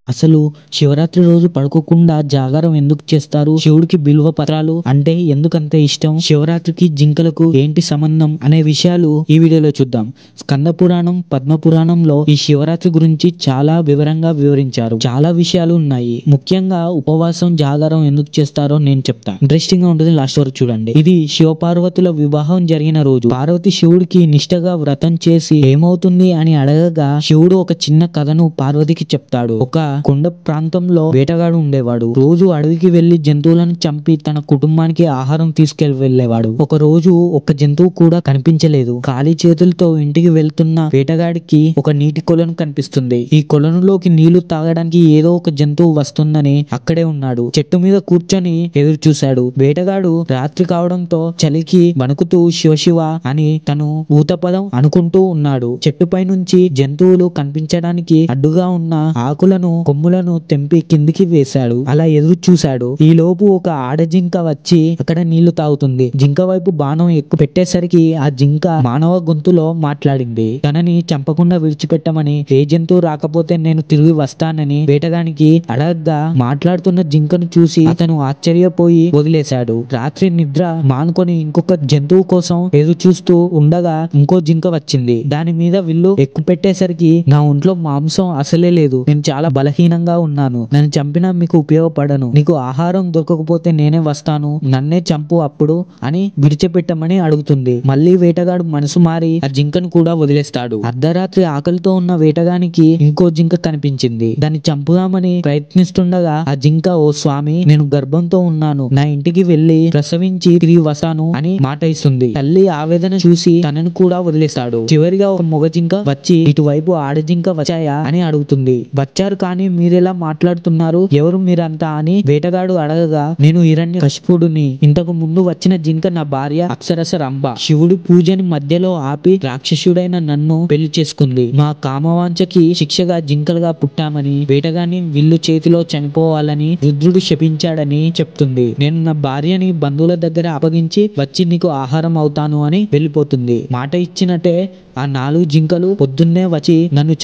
అసలు శివరాత్రి రోజు పడుకోకుండా జాగారం ఎందుకు చేస్తారు? శివుడికి బిల్వ పత్రాలు అంటే ఎందుకంత ఇష్టం? శివరాత్రికి జింకలకు ఏంటి సంబంధం అనే విషయాలు ఈ వీడియోలో చూద్దాం. స్కంద పురాణం, పద్మ పురాణంలో ఈ శివరాత్రి గురించి చాలా వివరంగా వివరించారు. చాలా విషయాలు ఉన్నాయి. ముఖ్యంగా ఉపవాసం, జాగారం ఎందుకు చేస్తారో నేను చెప్తా. ఇంట్రెస్టింగ్ గా ఉంటుంది, లాస్ట్ వరకు చూడండి. ఇది శివపార్వతుల వివాహం జరిగిన రోజు. పార్వతి శివుడికి నిష్టగా వ్రతం చేసి ఏమవుతుంది అని అడగగా శివుడు ఒక చిన్న కథను పార్వతికి చెప్తాడు. ఒక కొండ ప్రాంతంలో వేటగాడు ఉండేవాడు. రోజు అడవికి వెళ్లి జంతువులను చంపి తన కుటుంబానికి ఆహారం తీసుకెళ్లి వెళ్లేవాడు. ఒక రోజు ఒక్క జంతువు కూడా కనిపించలేదు. ఖాళీ చేతులతో ఇంటికి వెళ్తున్న వేటగాడికి ఒక నీటి కొలను కనిపిస్తుంది. ఈ కొలనులోకి నీళ్లు తాగడానికి ఏదో ఒక జంతువు వస్తుందని అక్కడే ఉన్నాడు. చెట్టు మీద కూర్చొని ఎదురు చూశాడు. వేటగాడు రాత్రి కావడంతో చలికి వణుకుతూ శివ అని తను ఊతపదం అనుకుంటూ ఉన్నాడు. చెట్టుపై నుంచి జంతువులు కనిపించడానికి అడ్డుగా ఉన్న ఆకులను, కొమ్ములను తెంపి కిందికి వేశాడు. అలా ఎదురు చూశాడు. ఈ లోపు ఒక ఆడజింక వచ్చి అక్కడ నీళ్లు తాగుతుంది. జింక వైపు బాణం ఎక్కువ పెట్టేసరికి ఆ జింక మానవ గొంతులో మాట్లాడింది. తనని చంపకుండా విడిచిపెట్టమని, ఏ జంతువు రాకపోతే నేను తిరిగి వస్తానని వేటగానికి అడగ్గా మాట్లాడుతున్న జింకను చూసి అతను ఆశ్చర్యపోయి వదిలేశాడు. రాత్రి నిద్ర మానుకొని ఇంకొక జంతువు కోసం ఎదురు చూస్తూ ఉండగా ఇంకో జింక వచ్చింది. దాని మీద విల్లు ఎక్కువ పెట్టేసరికి నా ఒంట్లో మాంసం అసలే లేదు, నేను చాలా బలహీనంగా ఉన్నాను, నన్ను చంపినా మీకు ఉపయోగపడను, నీకు ఆహారం దొరకకపోతే నేనే వస్తాను, నన్నే చంపు అప్పుడు అని విడిచిపెట్టమని అడుగుతుంది. మళ్ళీ వేటగాడు మనసు మారి ఆ జింకను కూడా వదిలేస్తాడు. అర్ధరాత్రి ఆకలితో ఉన్న వేటగానికి ఇంకో జింక కనిపించింది. దాన్ని చంపుదామని ప్రయత్నిస్తుండగా ఆ జింక, ఓ స్వామి, నేను గర్భంతో ఉన్నాను, నా ఇంటికి వెళ్లి ప్రసవించి తిరిగి వస్తాను అని మాట ఇస్తుంది. తల్లి ఆవేదన చూసి తనను కూడా వదిలేస్తాడు. చివరిగా ఒక మొగ జింక వచ్చి ఇటువైపు ఆడజింక వచ్చాయా అని అడుగుతుంది. వచ్చారు, కానీ మీరెలా మాట్లాడుతున్నారు, ఎవరు మీరంతా అని వేటగాడు అడగగా, నేను హిరణ్య కశిపుడిని, ఇంతకు ముందు వచ్చిన జింక నా భార్య అప్సరస రంభ. శివుడి పూజని మధ్యలో ఆపి రాక్షసుడైన నన్ను పెళ్లి చేసుకుంది. మా కామవాంఛకి శిక్షగా జింకలుగా పుట్టామని, వేటగాని విల్లు చేతిలో చనిపోవాలని రుద్రుడు శపించాడని చెప్తుంది. నేను నా భార్యని బంధువుల దగ్గర అప్పగించి వచ్చి నీకు ఆహారం అవుతాను అని వెళ్ళిపోతుంది. మాట ఇచ్చినట్టే ఆ 4 జింకలు పొద్దున్నే వచ్చి నన్ను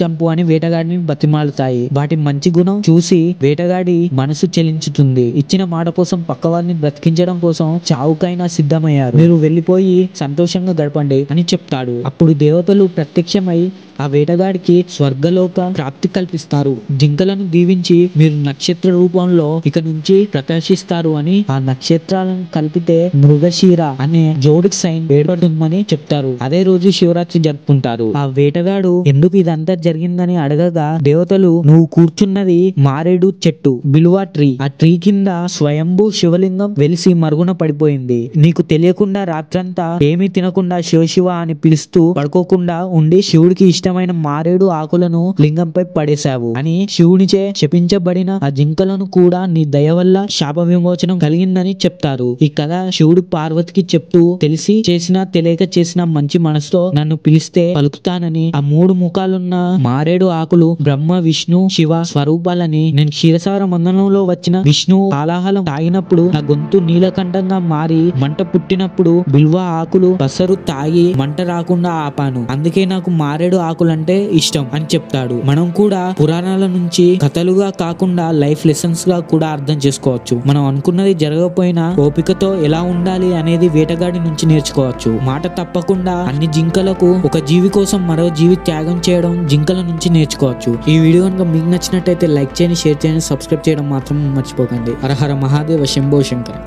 చంపు అని వేటగాడిని బతిమాలుతాయి. వాటి మంచి గుణం చూసి వేటగాడి మనసు చెలించుతుంది. ఇచ్చిన మాట కోసం పక్కవారిని బ్రతికించడం కోసం చావుకైనా సిద్ధమయ్యారు. మీరు వెళ్ళిపోయి సంతోషంగా గడపండి అని చెప్తాడు. అప్పుడు దేవతలు ప్రత్యక్షమై ఆ వేటగాడికి స్వర్గలోక ప్రాప్తి కల్పిస్తారు. జింకలను దీవించి మీరు నక్షత్ర రూపంలో ఇక నుంచి ప్రకాశిస్తారు అని, ఆ నక్షత్రాలను కలిపితే మృగశీర అనే జోడిక్ సైన్ ఏర్పడుతుందని చెప్తారు. అదే రోజు శివరాత్రి జరుపుకుంటారు. ఆ వేటగాడు ఎందుకు ఇదంతా జరిగిందని అడగగా దేవతలు, నువ్వు కూర్చున్నది మారేడు చెట్టు, బిల్వా ట్రీ. ఆ ట్రీ కింద స్వయంభూ శివలింగం వెలిసి మరుగున పడిపోయింది. నీకు తెలియకుండా రాత్రంతా ఏమీ తినకుండా శివ అని పిలుస్తూ పడుకోకుండా ఉండి శివుడికి ఇష్టమైన మారేడు ఆకులను లింగంపై పడేశావు అని శివునిచే శపించబడిన ఆ జింకలను కూడా నీ దయ వల్ల శాప విమోచనం కలిగిందని చెప్తారు. ఈ కథ శివుడు పార్వతికి చెప్తూ, తెలిసి చేసినా తెలియక చేసిన మంచి మనసుతో నన్ను పిలిస్తే పలుకుతానని, ఆ 3 ముఖాలున్న మారేడు ఆకులు బ్రహ్మ, విష్ణు, శివ స్వరూపాలని, నేను క్షీరసాగర మందనంలో వచ్చిన విష్ణు కాలాహలం తాగినప్పుడు నా గొంతు నీలకంఠంగా మారి మంట పుట్టినప్పుడు బిల్వ ఆకులు పసరు తాగి మంట రాకుండా ఆపాను, అందుకే నాకు మారేడు ఆకులంటే ఇష్టం అని చెప్తాడు. మనం కూడా పురాణాల నుంచి కథలుగా కాకుండా లైఫ్ లెసన్స్ గా కూడా అర్థం చేసుకోవచ్చు. మనం అనుకున్నది జరగకపోయినా ఓపికతో ఎలా ఉండాలి అనేది వేటగాడి నుంచి నేర్చుకోవచ్చు. మాట తప్పకుండా అన్ని జింకలకు ఒక జీవి కోసం మరో జీవి త్యాగం చేయడం జింకల నుంచి నేర్చుకోవచ్చు. ఈ వీడియో కనుక మీకు నచ్చినట్టయితే లైక్ చేయండి, షేర్ చేయండి, సబ్స్క్రైబ్ చేయడం మాత్రం మర్చిపోకండి. హర హర మహాదేవ, శంభో శంకర.